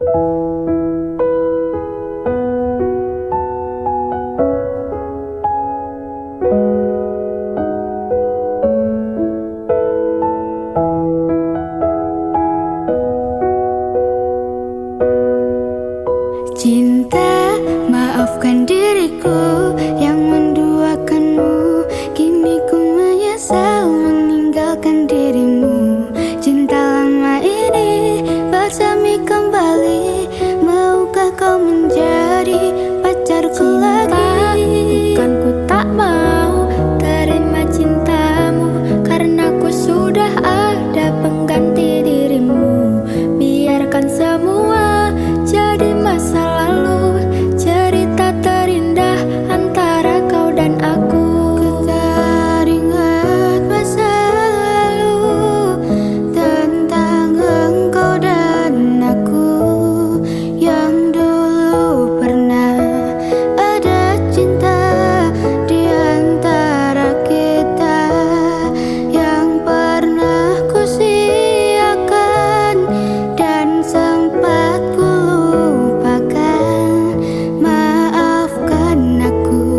Cinta, maafkan diriku yang menduakanmu. Kini ku menyesal meninggalkan dirimu. Cinta lama ini bersemi kembali. Maukah kau menjadi pacarku lagi? Bukan ku tak mau terima cintamu, karena ku sudah ada pengganti dirimu. Biarkan semua jadi masa lalu, cerita terindah antara kau dan aku. Ku teringat masa lalu tentang engkau dan aku, yang dulu pernah ada cinta di antara kita, yang pernah ku siakan dan sempat ku lupakan. Maafkan aku,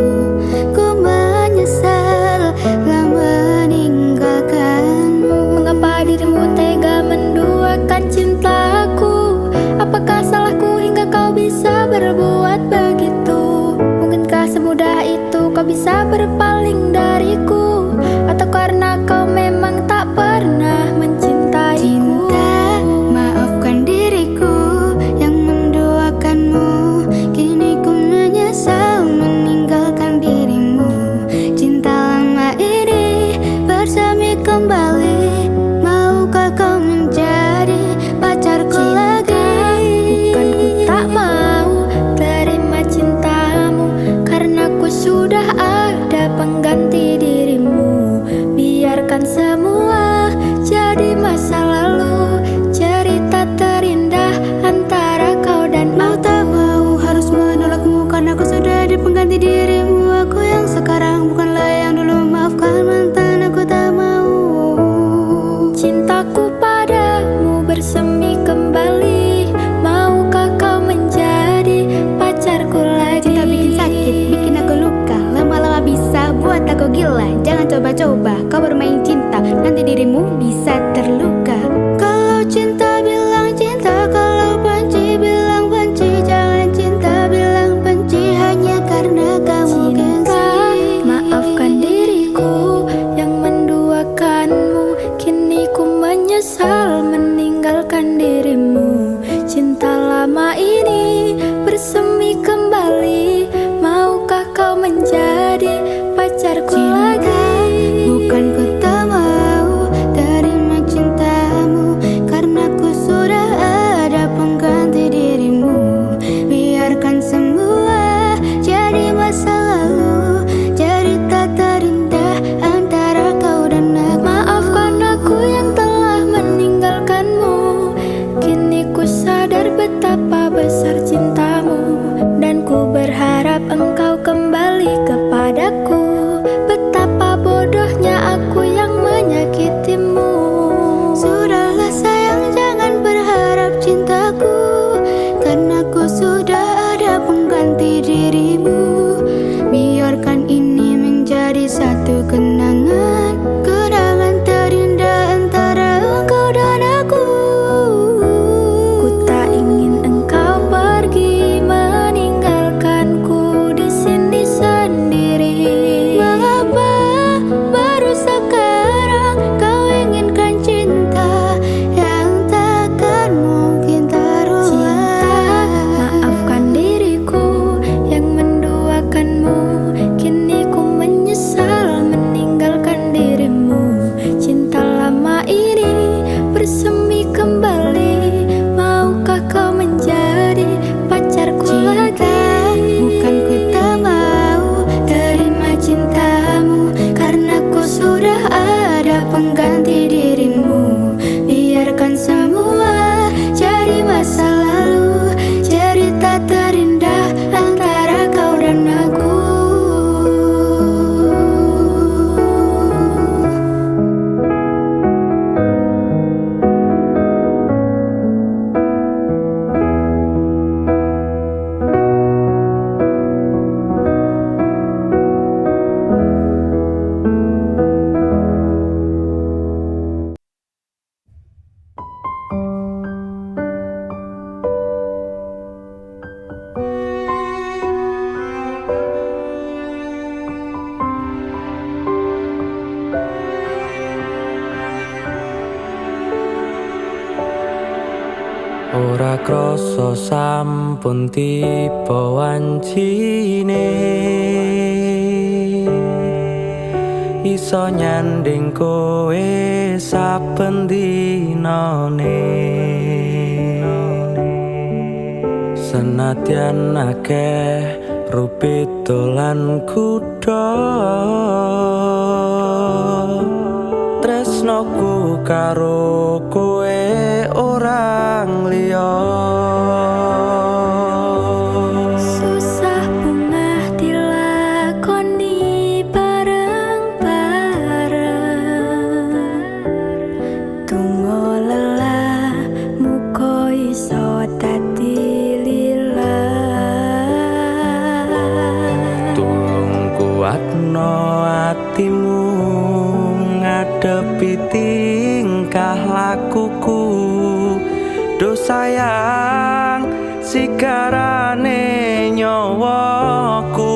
ku menyesal telah meninggalkanmu. Mengapa dirimu tega menduakan cintaku? Apakah salahku hingga kau bisa berbuat begitu? Mungkinkah semudah itu kau bisa berpaling dariku? Atau karena kau memang tak pernah mencintaiku? Cinta, maafkan diriku yang menduakanmu. Kini ku menyesal meninggalkan dirimu. Cinta lama ini bersemi kembali. Maukah kau menjadi pacarku lagi? Bukan ku tak mau terima cintamu, karena ku sudah ada pengganti dirimu. Biarkan semua jadi masa lalu, cerita terindah antara kau dan Mau aku. tak mau harus menolakmu, karena aku sudah ada pengganti dirimu. Aku yang sekarang bukanlah yang dulu. Maafkan mantan, aku tak mau. Cintaku padamu bersemi kembali. Maukah kau menjadi pacarku lagi? Cinta bikin sakit, bikin aku luka. Lama-lama bisa buat aku gila. Jangan coba-coba kau bermain cinta, nanti dirimu bisa terluka. Kalau cinta bilang cinta, kalau benci bilang benci. Jangan cinta bilang benci hanya karena kamu Cinta, gengsi. maafkan diriku yang menduakanmu. Kini ku menyesal meninggalkan dirimu. Cinta lama ini bersemi kembali. Maukah kau menjadi pacarku lagi? Bukan ku tak mau terima cintamu, karena ku sudah ada pengganti dirimu. Biarkan semua jadi masa lalu, cerita terindah antara kau dan aku. Maafkan aku yang telah meninggalkanmu. Kini ku sadar betapa besar cintamu, dan ku berharap engkau kembali kepadaku. Betapa bodohnya aku yang menyakitimu. Sudahlah sayang, jangan berharap cintaku, karena ku sudah ada pengganti dirimu. Biarkan ini menjadi satu kenangan, kenangan terindah antara engkau dan aku. Ku tak ingin engkau pergi Ora krasa sampun tiba wancine, iso nyanding kowe saben dinane. Senadyan akeh rupit dolan kuda, tresnoku karo kowe orang liya. Susah bungah dilakoni bareng-bareng, tunggu lelah muga iso dadi lillah. Tulung kuatno atimu ngadepi tingkah lakuku. Duh sayang sigarane nyawaku.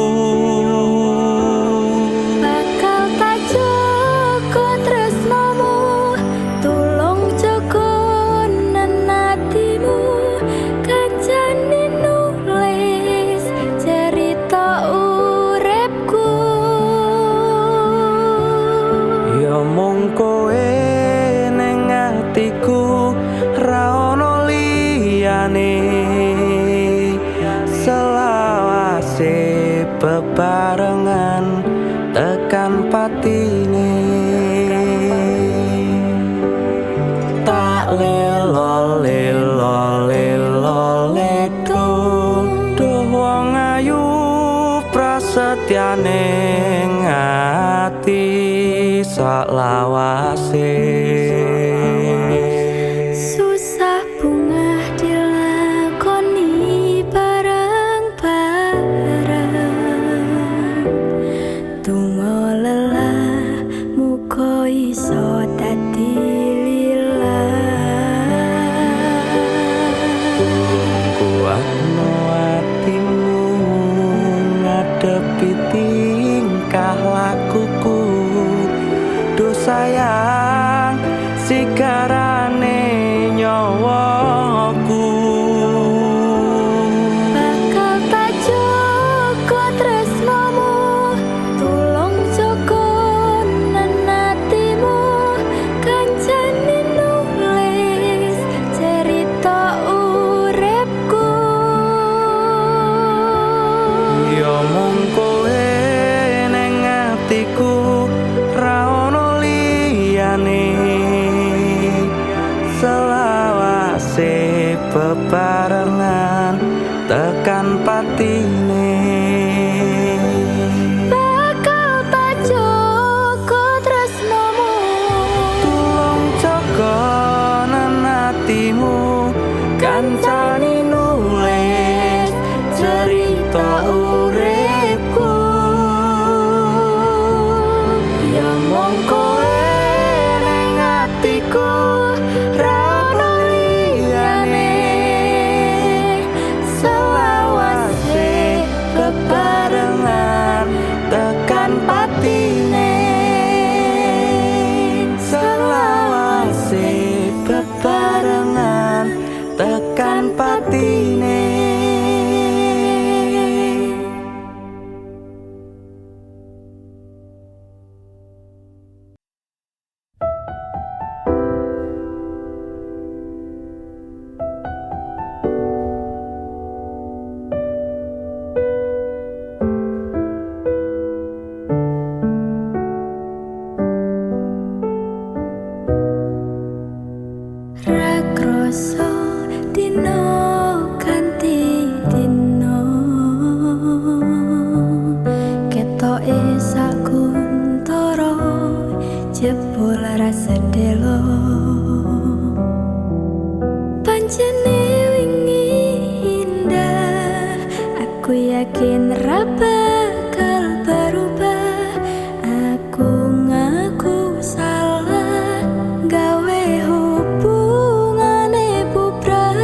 Bakal tak jaga tresnomu, tulung jaga nenatimu. Kancane nulis cerita uripku. Ya mung kowe ning atiku, ra ono liyane. Selawase bebarengan tekan patine. Tak lelo lelo lelo ledo, duh wong ayu prasetyane ngati saklawase. Susah bungah dilakoni bareng-bareng, tunggu lelah muga iso dadi lillah. Kuatno atimu ngadepi tingkah lakuku. Duh sayang sigarane nyawaku. Bakal tak jaga tresnomu, tulung jaga nenatimu. Kancane nulis cerita uripku. Ya mung kowe ning atiku, ra ono liyane. Selawase bebarengan tekan patine. Bakal tak jaga tresnomu, Tulung jaga nenatimu. Kancane nulis cerita uripku. Ya mung kowe ning atiku, ra ono liyane. Selawase bebarengan tekan patine. Selawase bebarengan tekan patine. ra krasa dino ganti dino, ketoke sakuntara jebul ra sedelo. Pancene wingi indah, aku yakin ra bakal berubah. Aku ngaku salah gawe hubungane bubrah.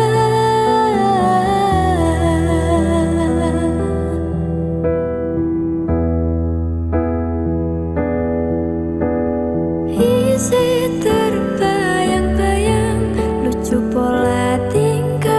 Isi terbayang-bayang lucu pola tingkah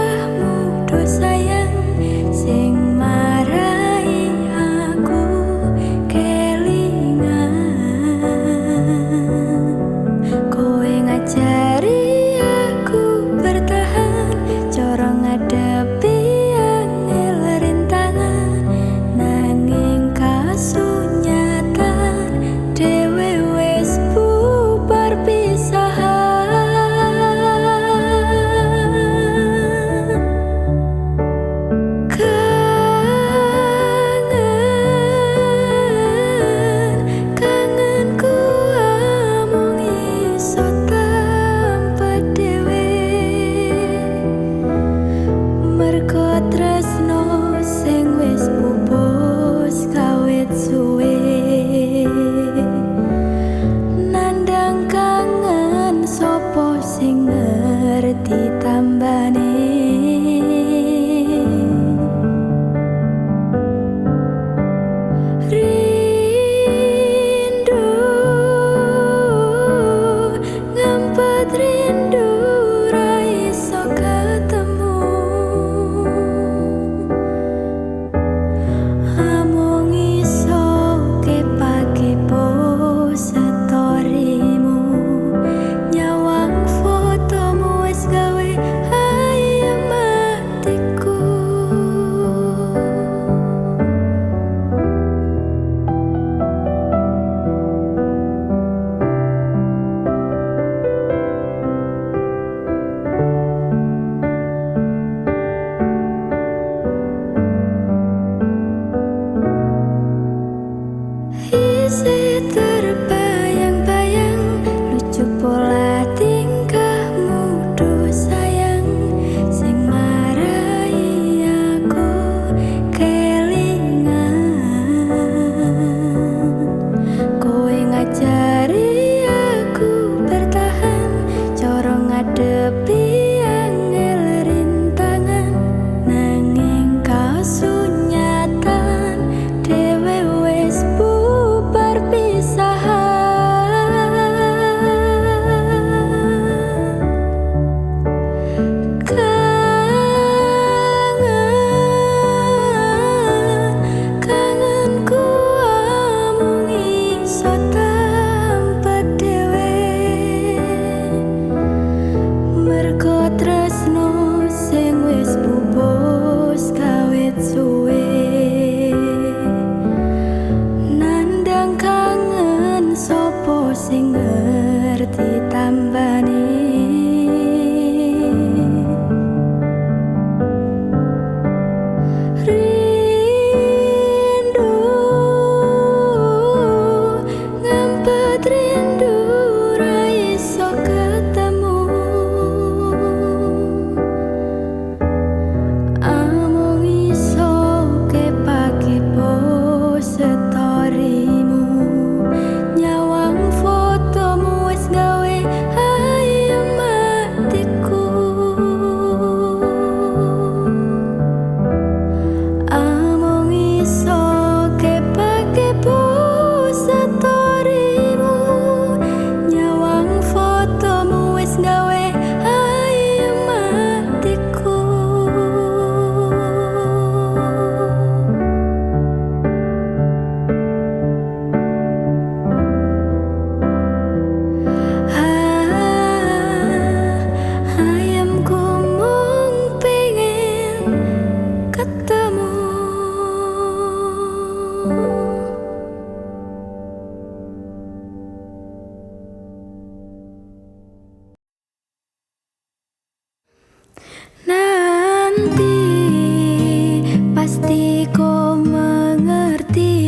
nanti pasti kau mengerti.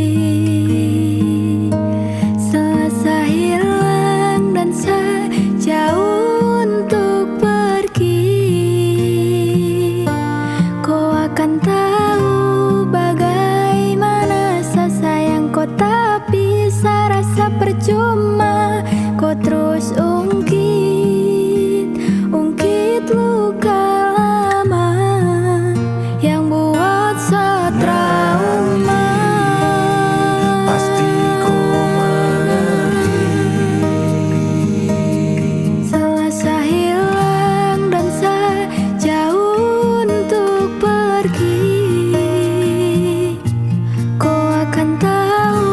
Selasa hilang dan sejauh untuk pergi, kau akan tahu bagaimana saya sayang kau, tapi saya rasa percuma. Kau terus ungkit luka lama yang buat saya trauma. Pasti kau mengerti. Selasa hilang dan sejauh untuk pergi, kau akan tahu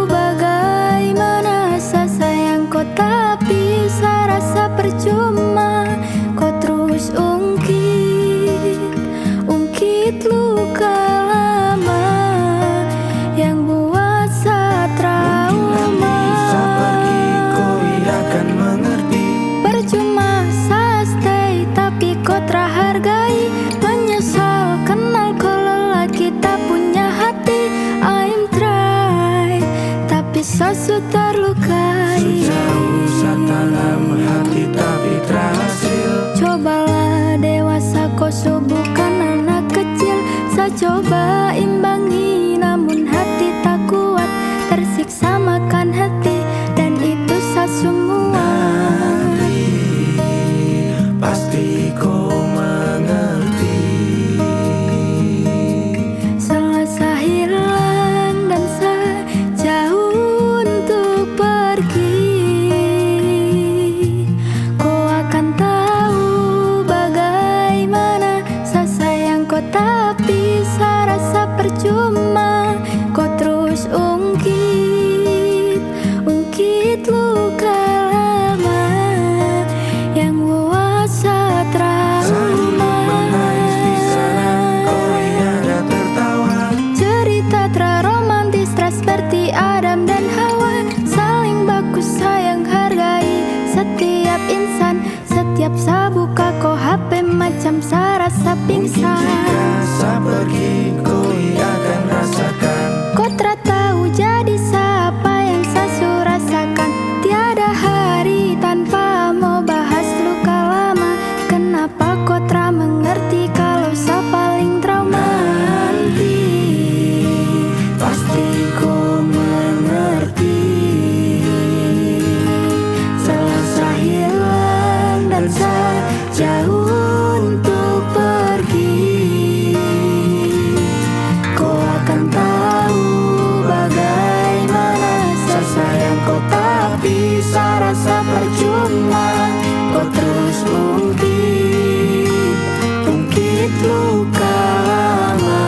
bagaimana saya sayang kau, tapi saya rasa percuma. Kau terus ungkit luka lama yang buat saya trauma. Saya pergi, kau akan mengerti. Percuma saya stay, tapi kau terhargai. Menyesal kenal kau lelaki tak punya hati. I'm try, tapi saya sudah terlukai. Sejauh saya tanam hati tapi terhasil. Cobalah dewasa, kau bukan anak kecil. Saya coba imbangi, namun hati tak kuat. Tersiksa makan hati, dan itu saya semua. Pasti kau mengerti. Selasa hilang dan sejauh untuk pergi, kau akan tahu bagaimana saya sayang kau, tapi saya rasa percuma. Kau terus ungkit luka lama yang buat saya trauma. Menangis di sana, kau ada tertawa. Cerita romantis seperti Adam dan Hawa, saling baku sayang hargai setiap insan. Setiap saya buka kau HP macam saya rasa pingsan. Jika saya pergi, kau akan rasakan. Kau tak tahu jadi siapa yang saya rasakan. Tiada hari tanpa mau bahas luka lama. Kenapa kau tak mengerti kalau saya paling trauma? Nanti pasti kau mengerti. Selasa hilang dan sejauh untuk pergi, kau akan tahu bagaimana saya sayang kau, tapi saya rasa percuma. Kau terus ungkit luka lama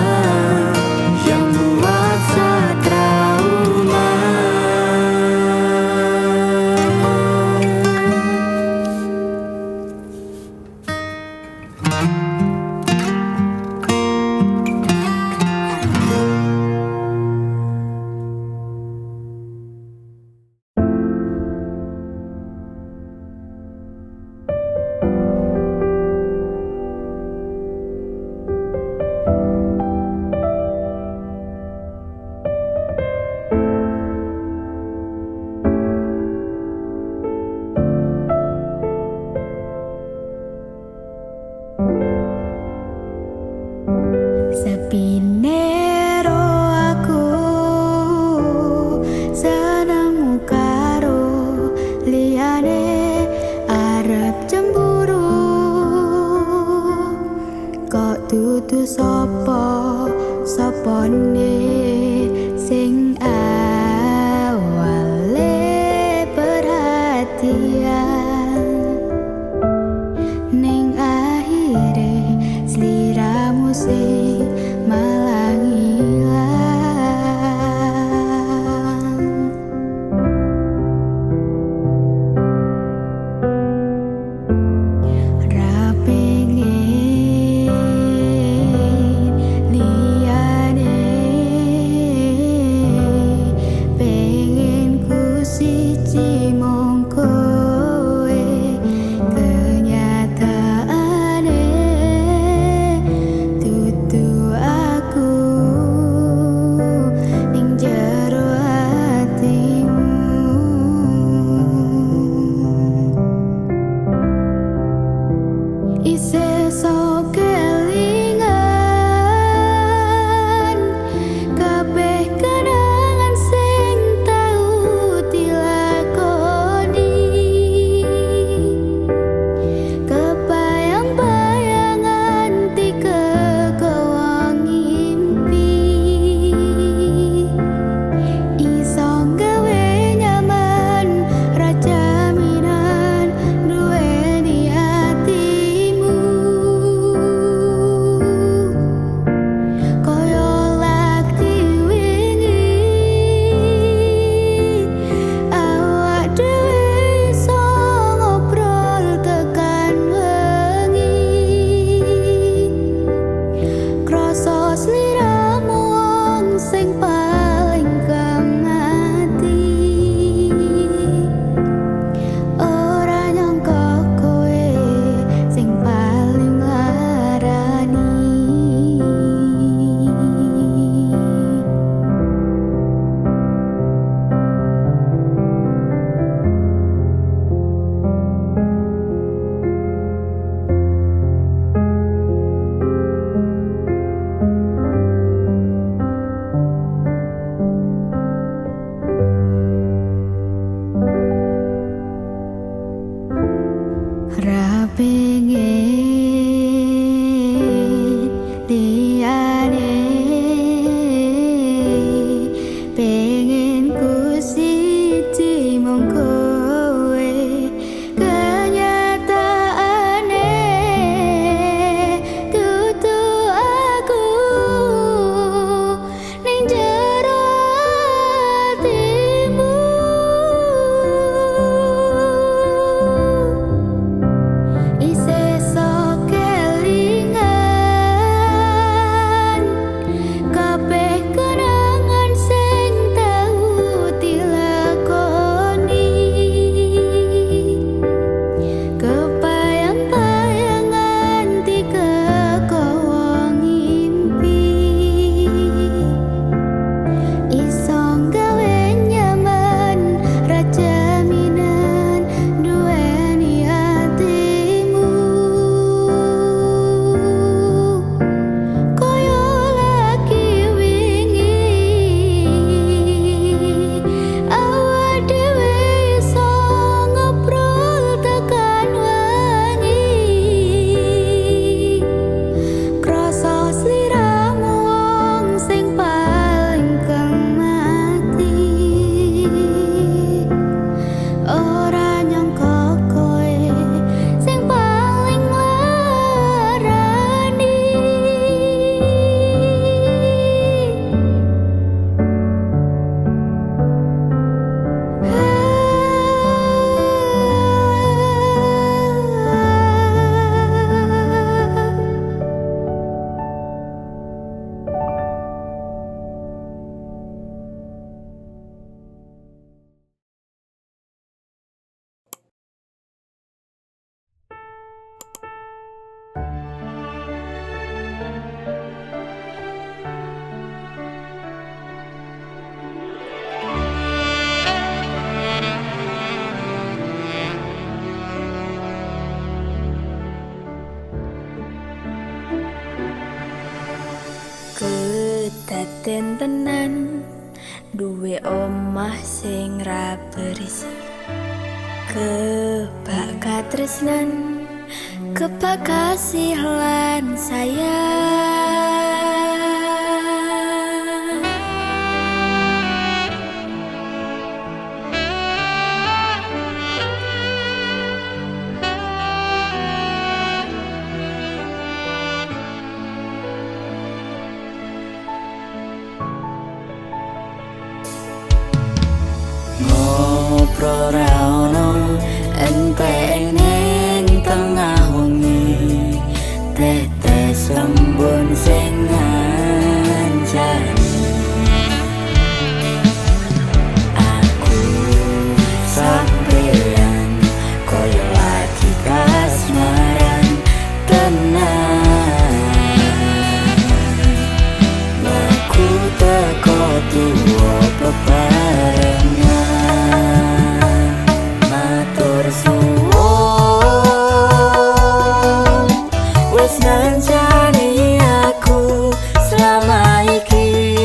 yang buat saya trauma. Sepinero aku seneng karo liyane arep cemburu. Kok dudu sopone sing awale perhatian, ning akhire sliramu sing malah ngilang. Ra pengen liyane, pengen ku siji mung kowe. Kenyataane Kedaden tenan duwe omah sing ra berisi, kebak katresnan, kebak kasih lan sayang. Ngobrol ra ono entek ning tengah wengi, tetes embun sing ngancani. Aku sampeyan koyo lagi kasmaran tenan. Aku teko tuwa bebarengan. Matur suwun wis ngancani aku selama iki.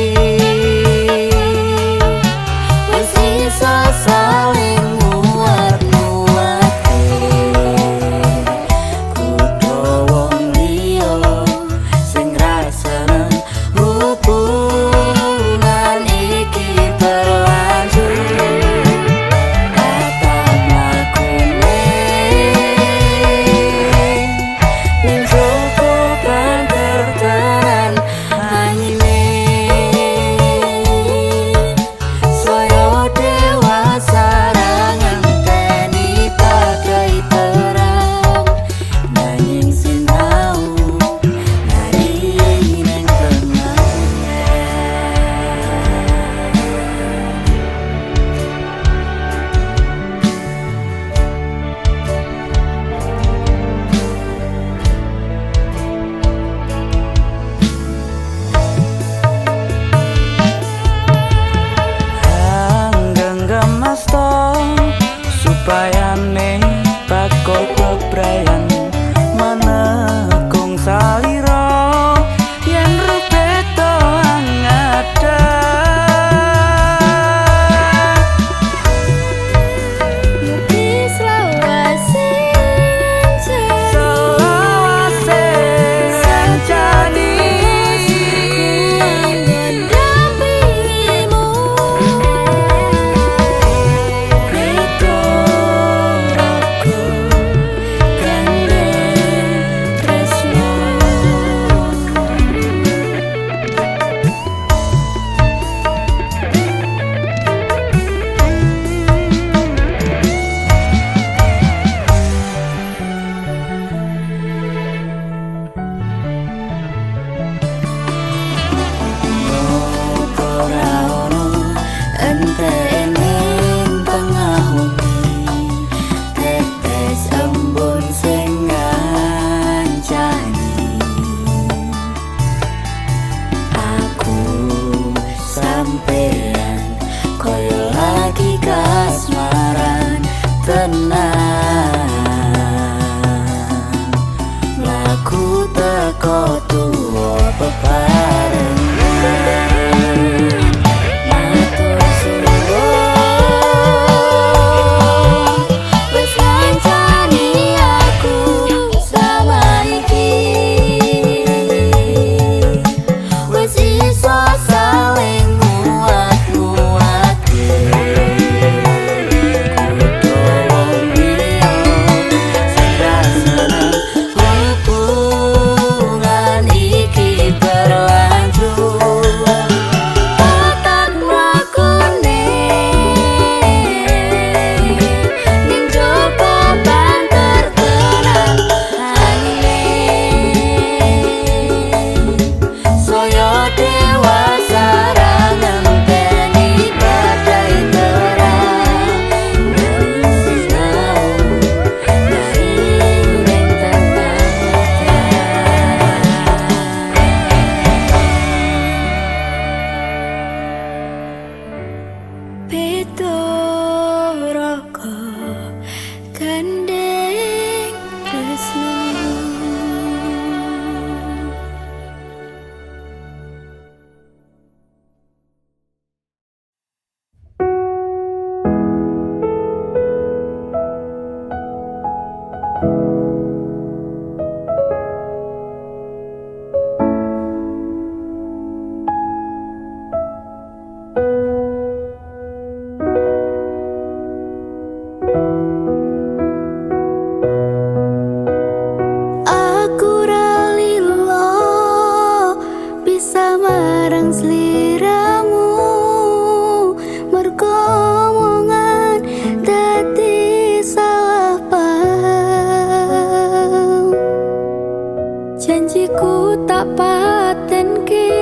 tak patenke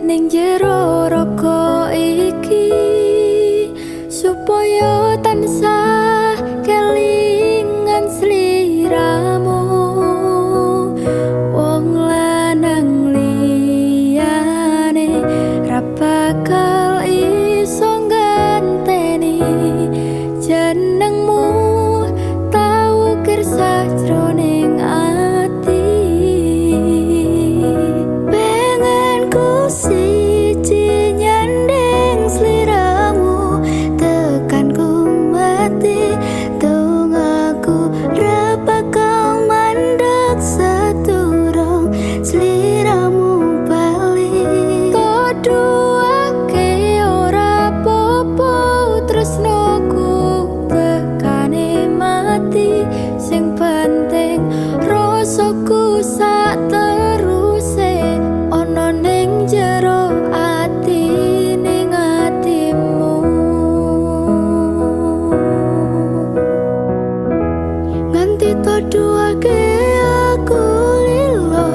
ning jero raga iki supaya tansah kelingan sliramu. Wong lanang liyane ra bakal iso ngenteni jenengmu tau kersa jroning ati. Pengen ku siji nyanding sliramu tekan ku mati tungaku ra bakal mandeg sedurung sliramu bali. Koduake ora popo tresnoku tekane mati sing penting rasaku sak teruse ana ning jero ati ning atimu. Nganti toduake aku lilo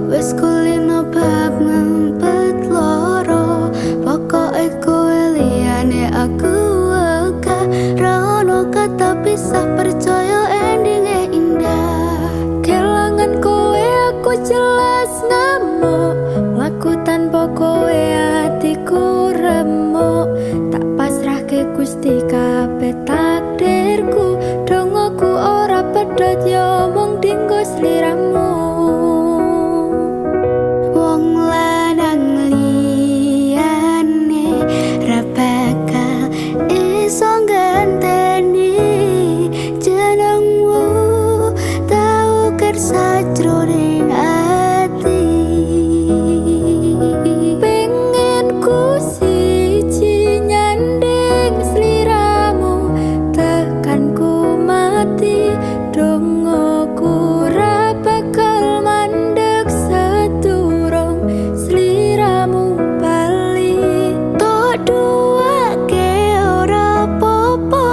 wis kulino bab ngempet loro pokoke kowe liyane aku aka rono kata pisah percaya endinge indah. Kelangan kowe aku jelas ngamuk laku tanpa kowe hatiku remuk tak pasrahke Gusti kabeh takdirku dongoku ora pedhot yo mung dinggo sliramu. Wong lanang liyane ra bakal iso ngenteni jenengmu tau kersa jroning ati. Pengen ku siji nyanding sliramu tekan ku mati dongoku ra bakal mandeg sedurung sliramu bali. Tok duake ora popo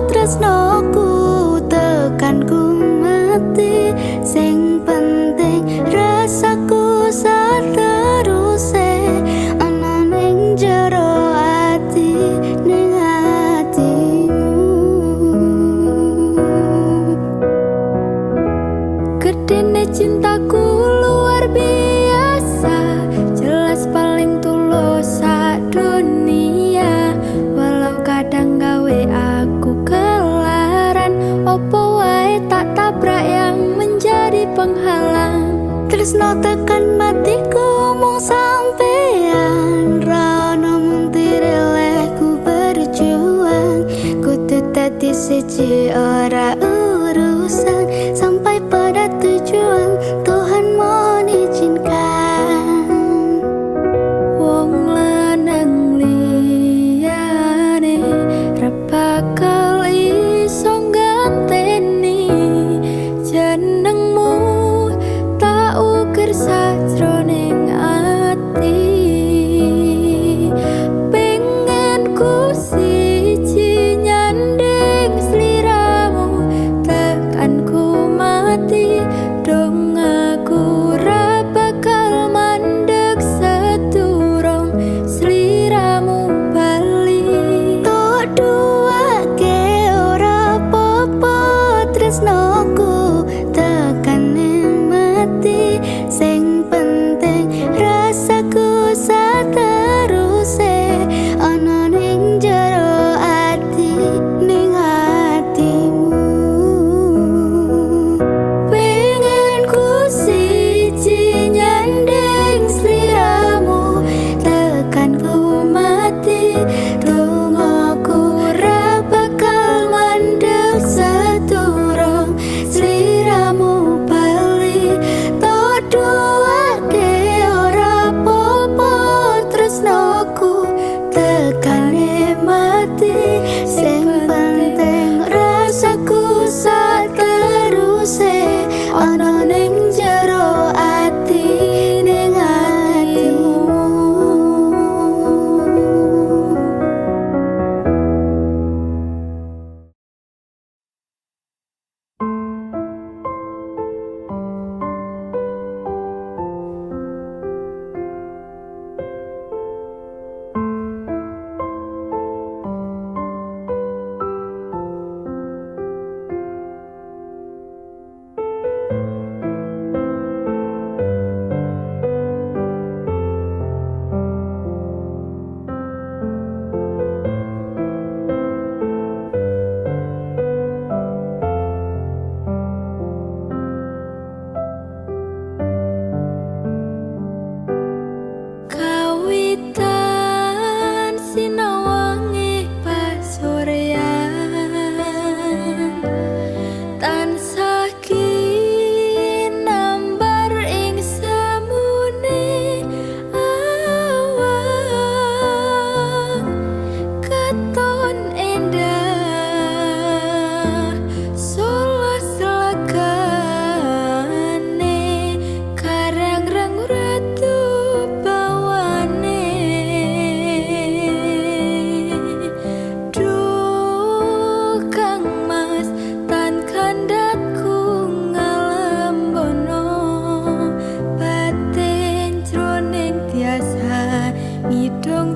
tresnoku tekan ku mati sing penting rasaku sak teruse ana ning jero ati ning atimu. Gedene cintaku luar biasa jelas paling tulus sak dunia walau kadang gawe aku kelaran opo wae tak tabrak yang menjadi penghalang. Tresno tekan matiku mung sampean rano mung tirelehku berjuang kudu dadi siji ora urusan sampai pada tujuan Tuhan mohon izinkan. Wong lanang liyane ra bakal iso ngenteni jenengmu tak ukir sajroning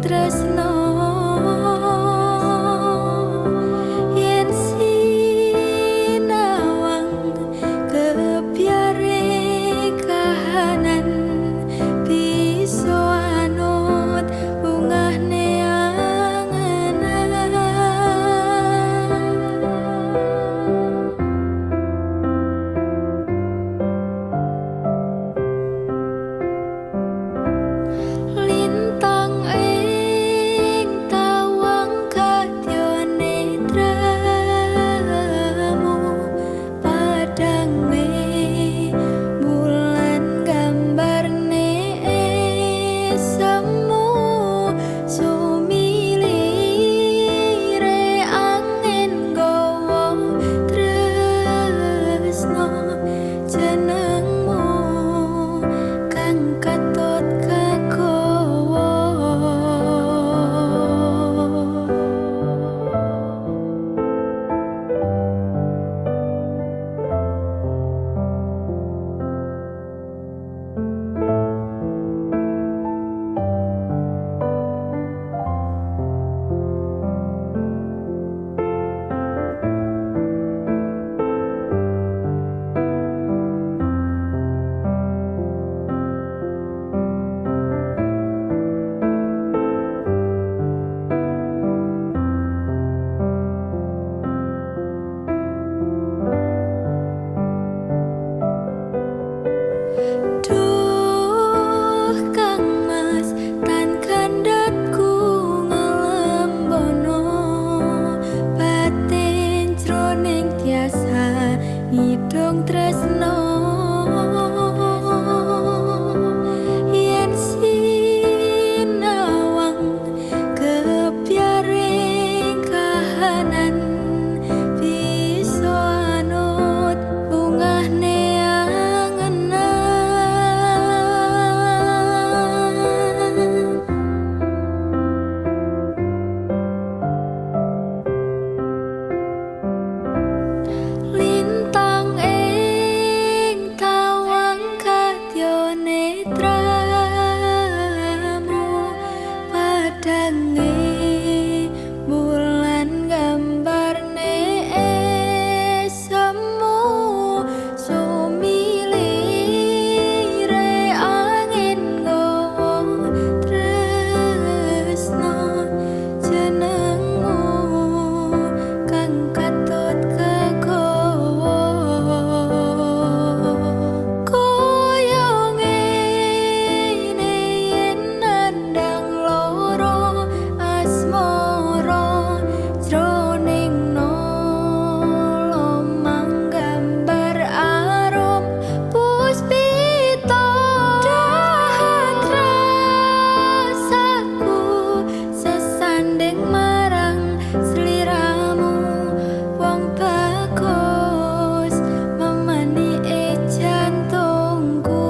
tresno yen sinawang kebiare kahanan bisa anut bungahne angenan lintang ing tawang kadya netramu padange bulan gambarne semu sumilire angin gawa tresno jenengmu kang katut kakowo Duh Kang Mas tan kandhatku ngelembono batin jroning tiasa ngidung tresno yen sinawang kebiare kahanan bisa anut bungahne lintang ing tawang kadya netramu padange bulan gambarne semu sumilire angin gawa tresno jenengmu kang katut kakowo koyo ngene yen nandang loro asmara jroning nolo manggambar arum puspita dahan rasaku sesanding marang sliramu wong bagus memani jantungku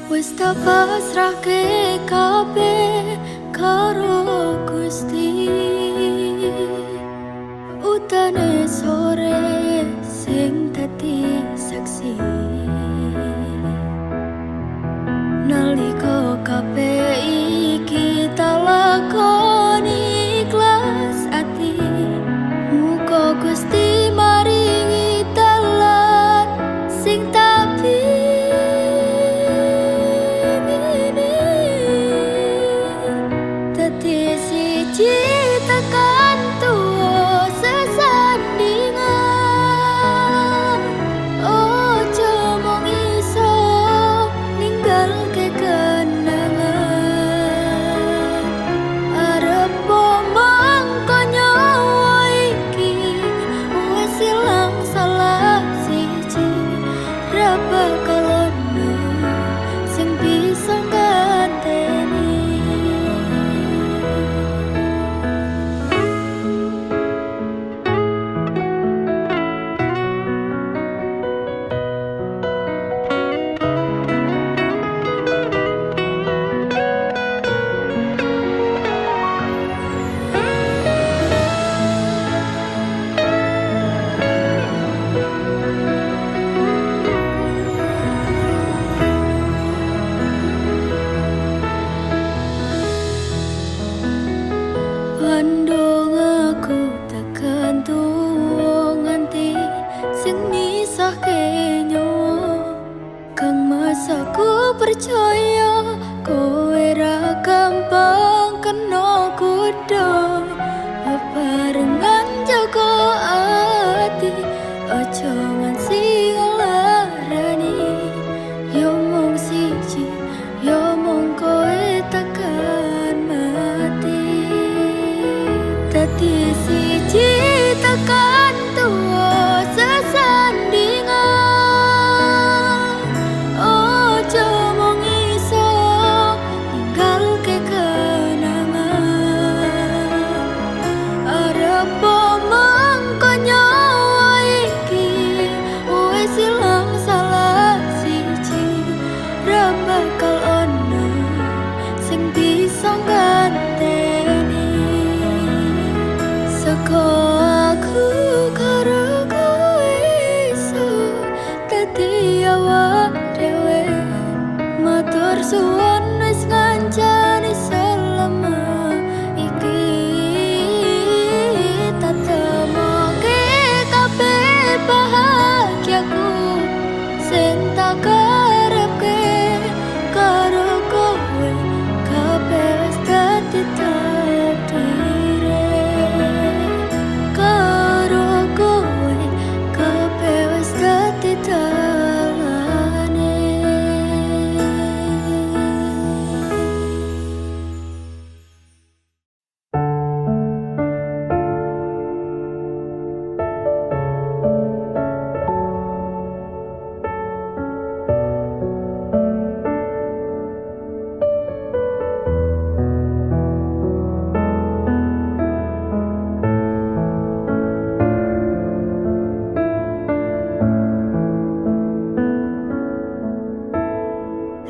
wis tak pasrahke kabeh karo Gusti utane sore sing dadi saksi nalika kabeh iki tak lakoni ikhlas ati muga Gusti maringi dalan sing tak dadi siji tekan tuwa sesana Pandang aku tekan tuwa nganti sing misahke nyawa. Kang mas aku percaya kowe ra gampang kena godha. Bebarengan jaga ati aja nganti ngelarani. Yo mung siji, yo mung kowe tekan mati. Dadi siji tekan tuwa sesandingan. Ojo mung iso ninggalke kenangan. Arep mangko nyawa iki wis ilang salah siji. Ra bakal ono sing bisa nganteni. Saka aku karo kowe iso dadi awak dhewe. Matur suwun wis ngancani selama iki. Tak temoke kabeh bahagiaku sing tak karepke. Karo kowe kabeh wis dadi takdire. Karo kowe kabeh wis dadi dalane.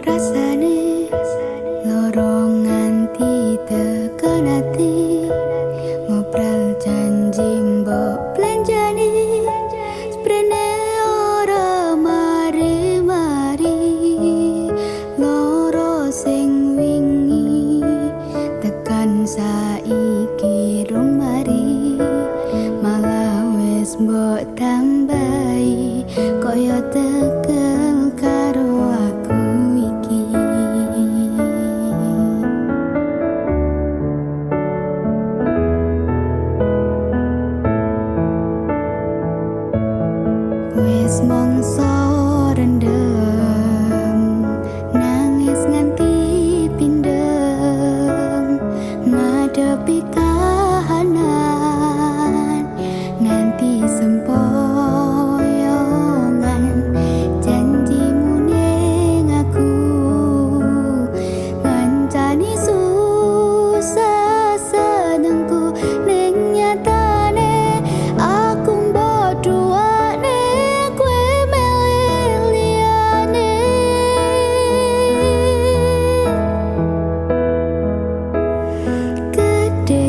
Rasane loro nganti tekan ati. Ngobrol janji mbok belanjani. Sprene ora mari-mari. Loro sing wingi tekan saiki rong mari. Malah wis mbok tambahi kaya tekel karo aku iki. Wis mongso rendem nangis nganti pindhem ngadepi kahanan nganti sempoyongan. Janjimu ning aku ngancani susah senengku. Ning nyatane aku mbok duwane kowe milih liyane. Gede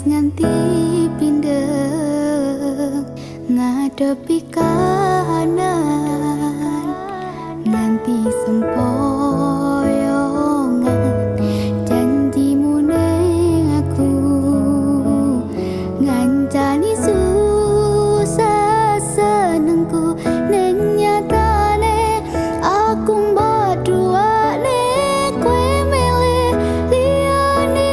nganti pindeng ngadepi kahanan nganti sempoyongan janjimu neng aku ngancani susah senengku neng nyatane aku berdua nek kowe milih liyane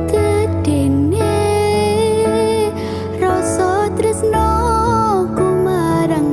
gedene rasa tresno ku marang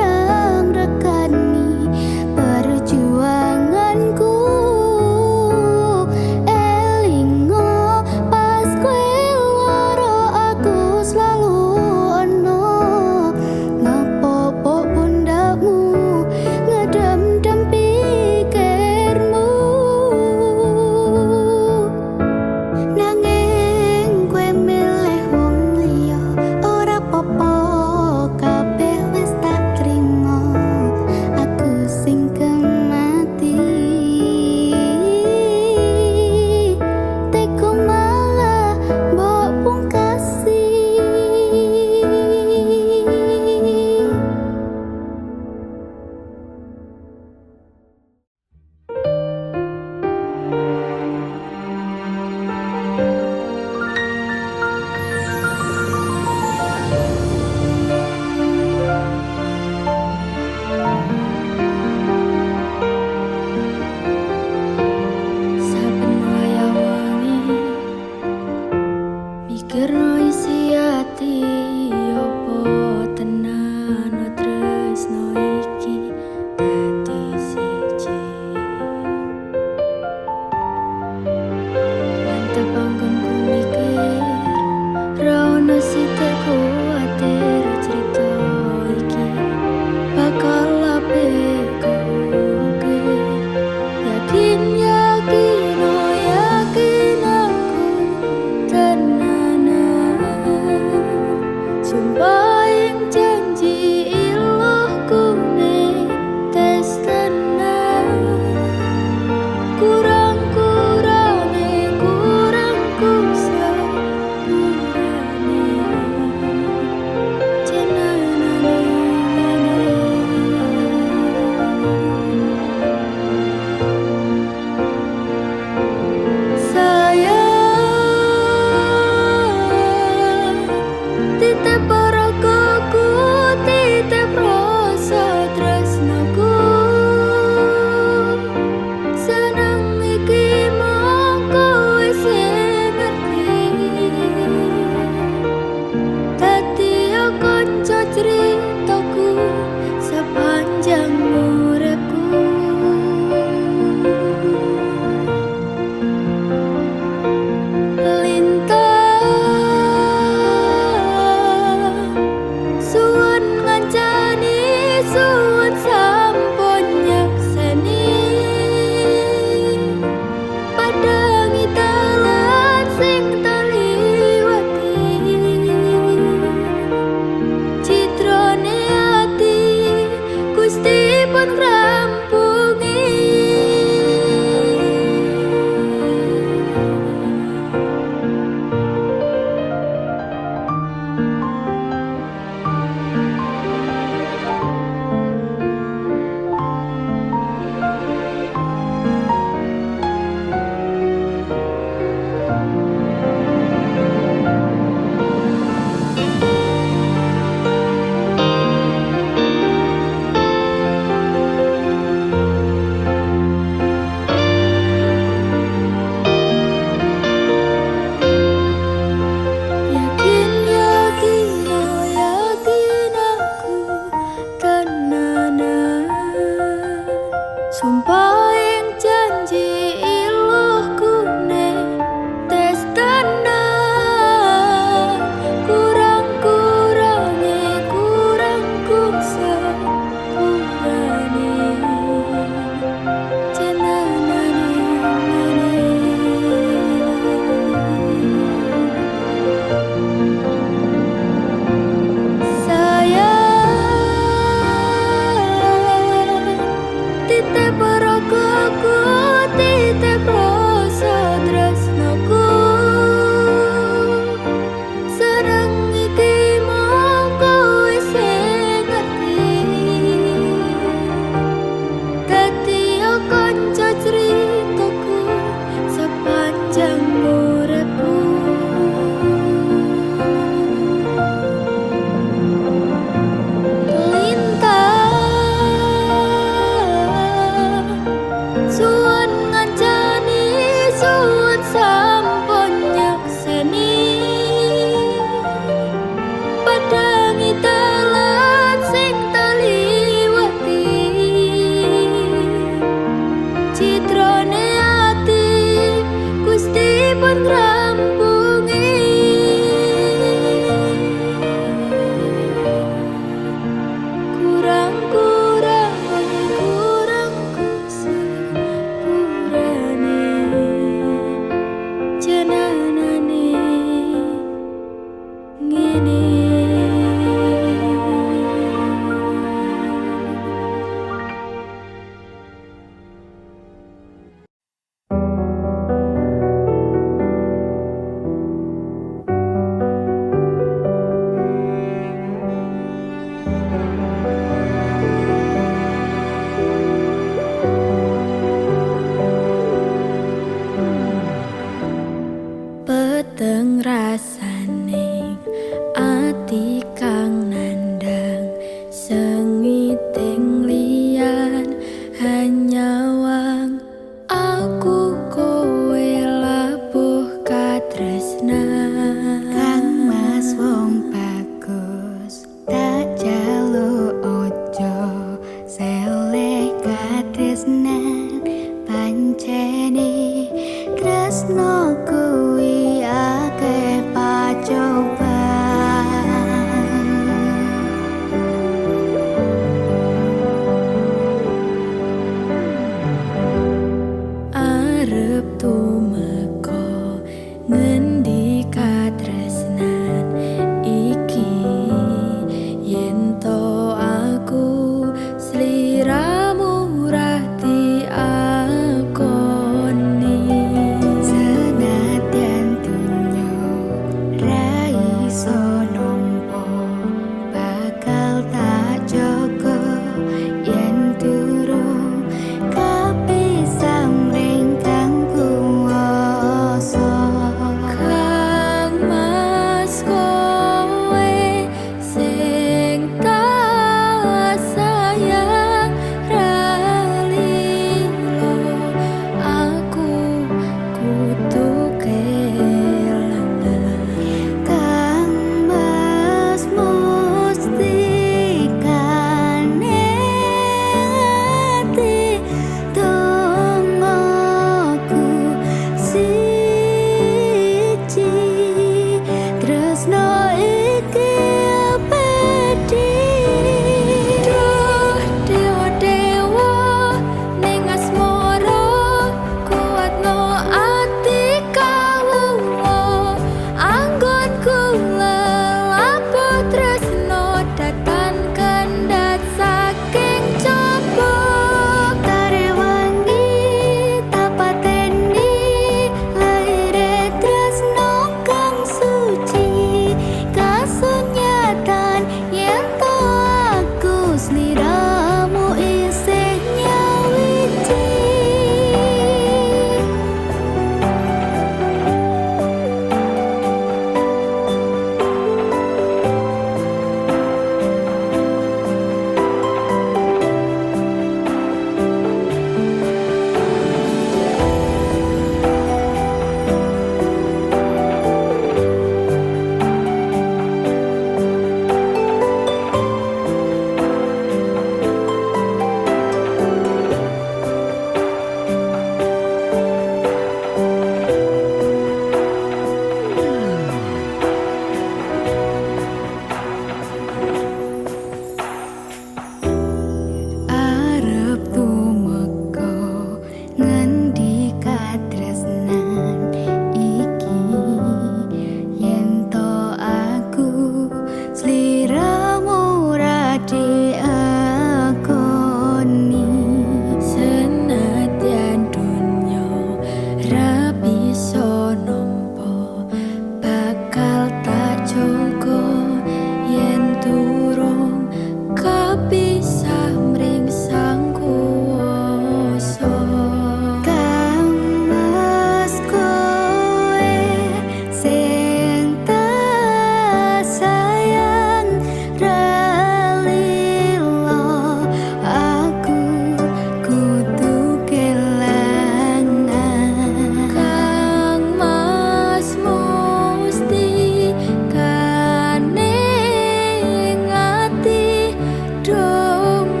dongoku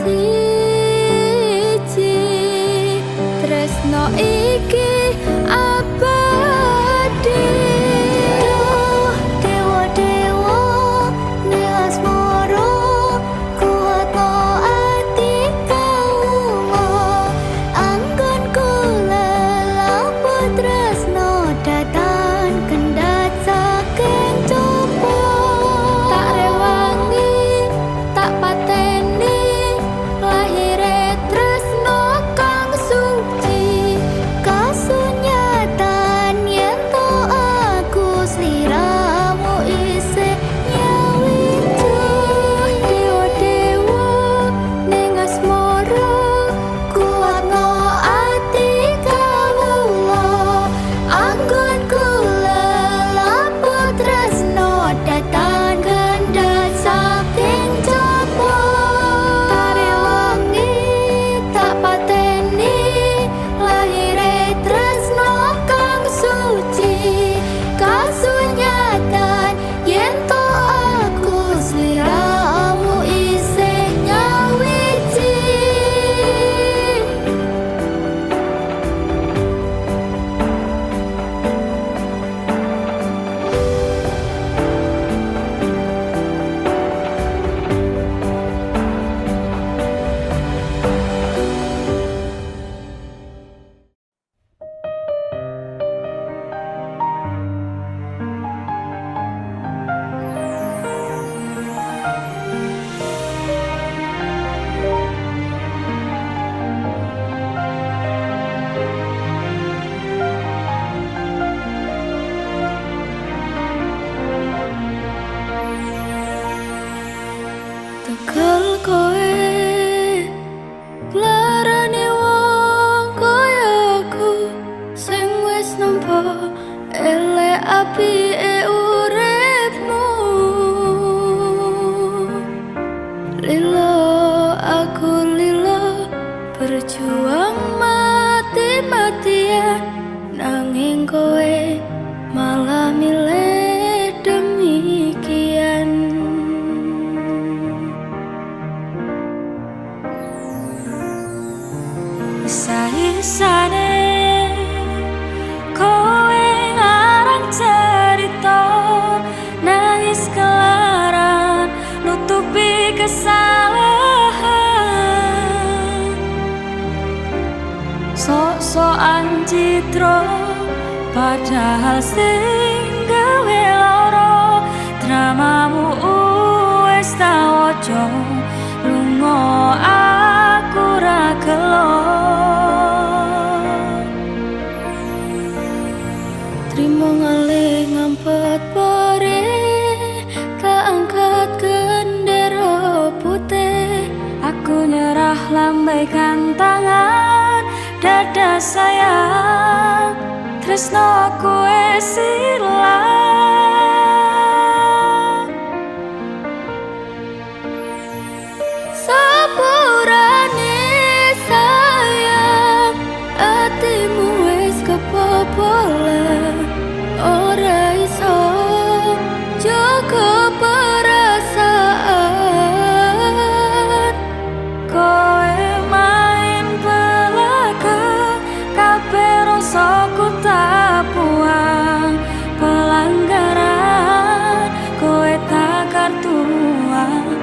siji, tresno iki abadi. Duh, dewa-dewa ning asmara kuatno ati kawula, anggonku lelapo tresno datan kendhat saking coba. Tak rewangi, tak pateni, lahire tresno kang suci. Kasunyatan yen to aku sliramu isih nyawiji. Dewa-dewa ning asmara Kuatno ati kawula, anggonku lelapo tresno datan kendhat saking coba. Tak rewangi, tak pateni, lahire tresno kang suci. Kasunyatan yen to aku sliramu isih nyawiji. Tegal kowe larane wong kaya aku sing wis nampa elek apike uripmu. Lilo aku lilo berjuang mati-matian, nanging kowe malah milih demikian. Isa-isane kowe ngarang cerita, nangis kelaran nutupi kesalahan. Sok-sokan citra padahal sing gawe lara, dramamu wis tak waca, lunga aku ra gelo. Trimo ngalih ngampet pore, tak angkat gendera putih. Aku nyerah lambaikan tangan, dada sayang, tresno kowe silang. Sepurane sayang, atimu wis kebobolan, ora iso jaga perasaan. Kowe main belakang, kabeh rasaku tak buang. Pelanggaran kowe tak kartu abang.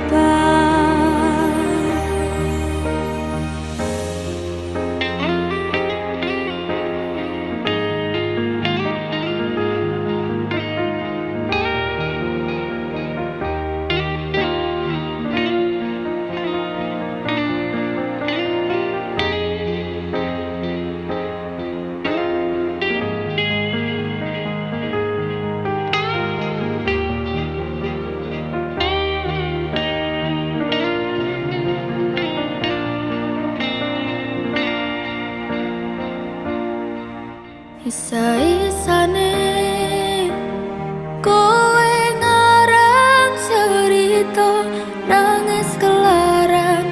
Isa-isane kowe ngarang cerita, nangis kelaran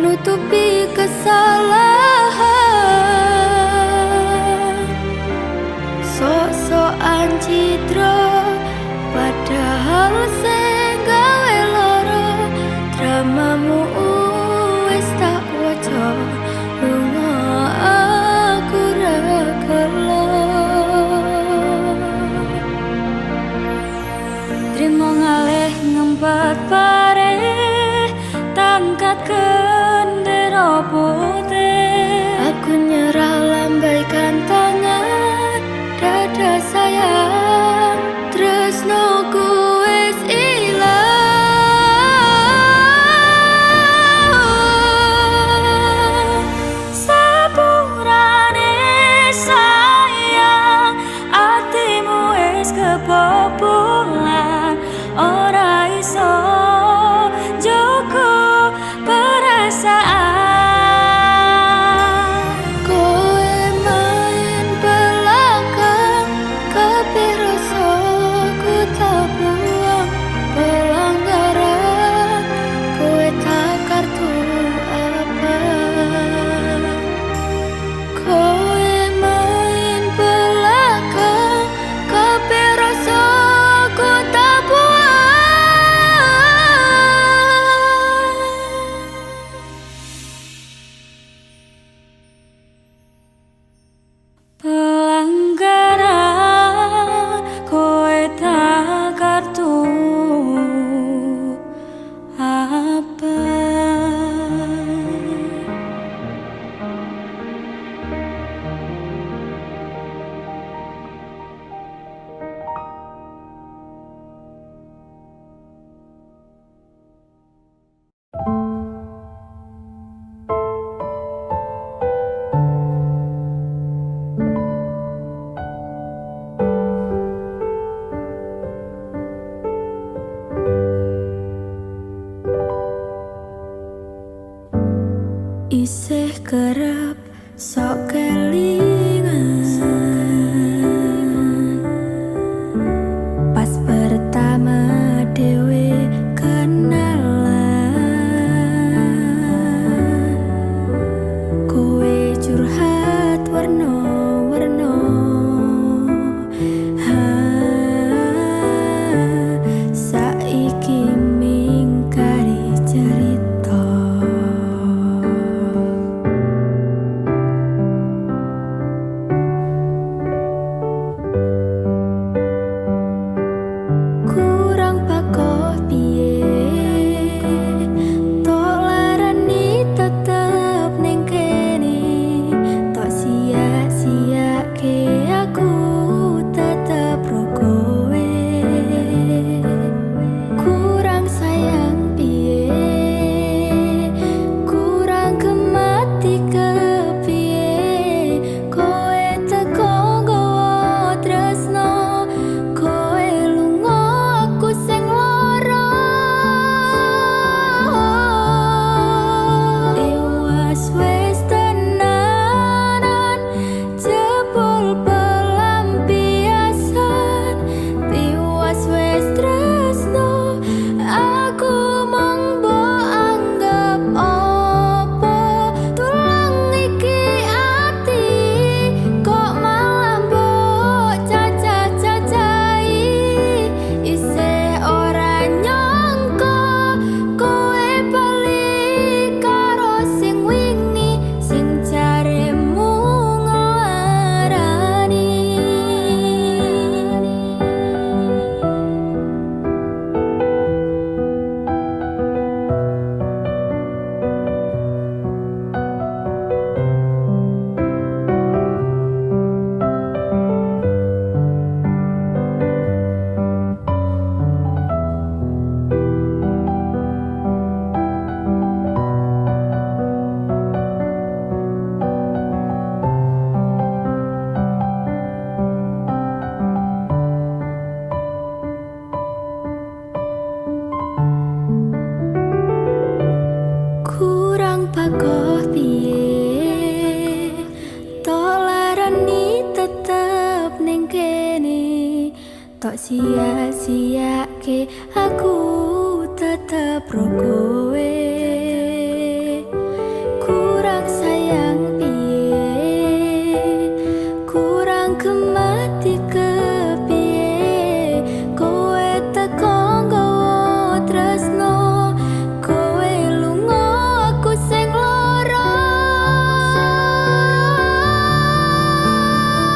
nutupi kesalahan. Sok-sokan citra padahal sing gawe isih kerep sok kelingan pas pertama dewe kenalan, kowe curhat warna-warna, saiki mingkari cerita. Kurang pakoh piye, tok larani tetep ning kene, tok sia-siake aku tetep ro kowe. Kurang sayang piye, kurang kemati kepiye, kowe teko nggawa tresno, kowe lunga aku sing lara. Tewas wis tenanan, jebul pelampiasan. Tewas wis tresno, aku mung mbok anggap apa. Tulang iki ati, kok malah mbok cacah-cacahi. Isih ora nyangka kowe bali karo sing wingi, sing jaremu nglarani. Kurang pakoh piye, tok larani tetep ning kene, tok sia-siake aku tetep ro kowe. Kurang sayang piye, kurang kemati kepiye, kowe teko nggawa tresno, kowe lunga aku sing lara.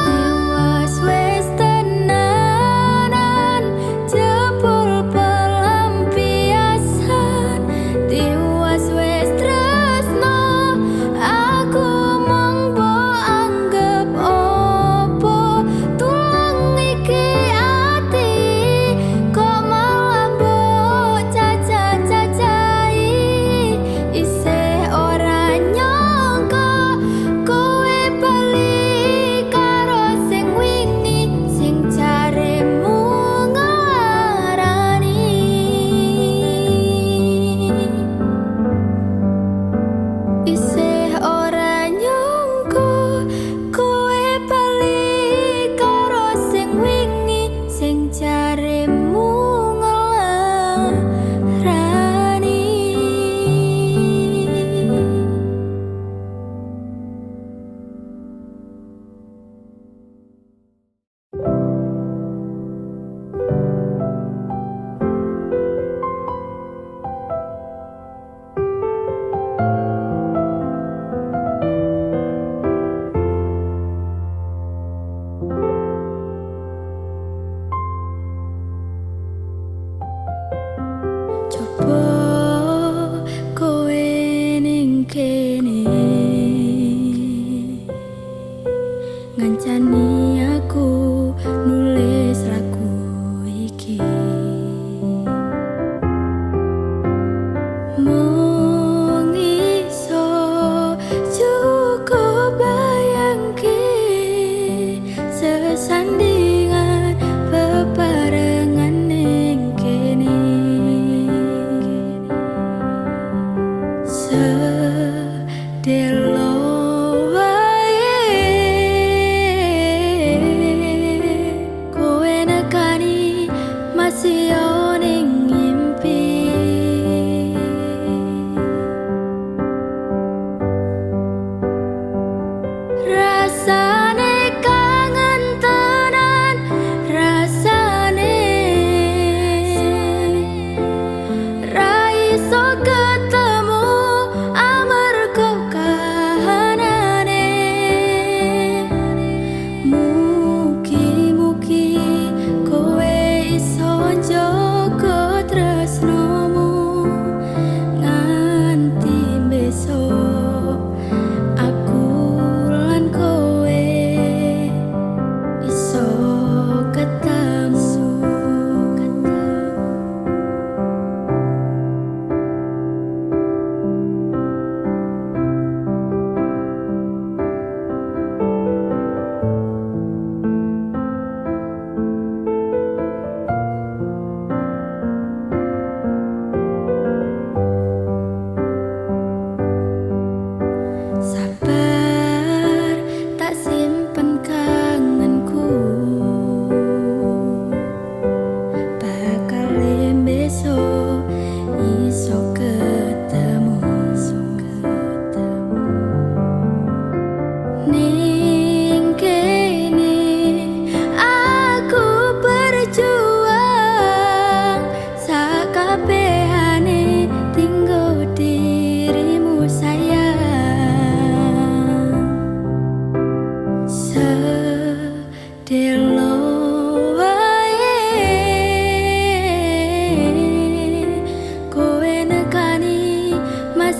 Tewas wis tenanan, jebul pelampiasan. Tewas wis tresno, aku mung mbok anggap apa. Tulang iki ati, kok malah mbok cacah-cacahi. Isih ora nyangka kowe bali karo sing wingi, sing jaremu nglarani. Isih ora nyangka kowe bali karo sing wingi, sing jaremu nglarani. Coba kowe ning kene, ngancani aku nulis lagu iki. Mung iso cukup bayangke sesandingan bebarengan ning kene. Sedih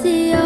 sia-sia.